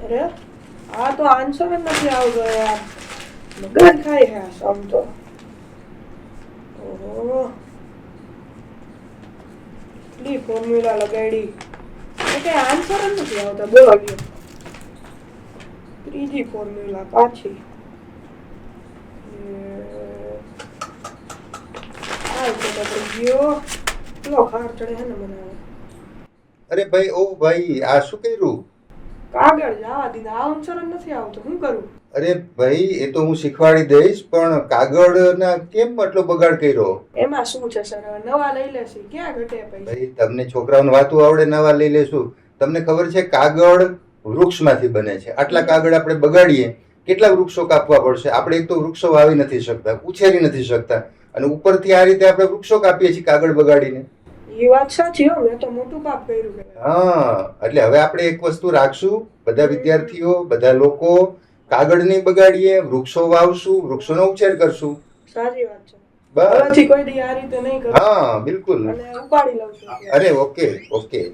અરે આ તો આન્સર જ નથી આવતો યાર. મગજ ખાય હે સમ તો. ઓહો, કેટલી ફોર્મ્યુલા લગાડી કે આન્સર જ નથી આવતા. બોલો ગયો ત્રીજી ફોર્મ્યુલા પાછી. અરે ભાઈ, ઓ ભાઈ, આ શું કર્યું? કાગળ જવા દીધા. આ આન્સર જ નથી આવતો. શું કરું? અરે ભાઈ, એ તો હું શીખવાડી દઈશ, પણ કાગળના કેમ આટલો બગાડ કર્યો? એમાં શું છે સર? નવા લઈ લેશી. ક્યાં ઘટે પૈસા? ભાઈ, તમને છોકરાઓને વાતું આવડે, નવા લઈ લેશું. તમને ખબર છે કાગળ વૃક્ષમાંથી બને છે. આટલા કાગળ આપણે બગાડીએ, કેટલા વૃક્ષો કાપવા પડશે? આપણે એક તો વૃક્ષો વાવી નથી શકતા, ઉછેરી નથી શકતા, અને ઉપરથી આ રીતે આપણે વૃક્ષો કાપીએ છીએ કાગળ બગાડીને. એ વાત સાચી હો. મેં તો મોટું પાપ કર્યું. હા, એટલે હવે આપણે એક વસ્તુ રાખશું, બધા વિદ્યાર્થીઓ, બધા લોકો, કાગળ નહીં બગાડીએ, વૃક્ષો વાવશું, વૃક્ષોનો ઉછેર કરશું. સાચી વાત છે. બસ. કોઈ દી આ રીતે નહીં કરું. હા, બિલકુલ. અને ઉપાડી લઉં છું. અરે ઓકે ઓકે.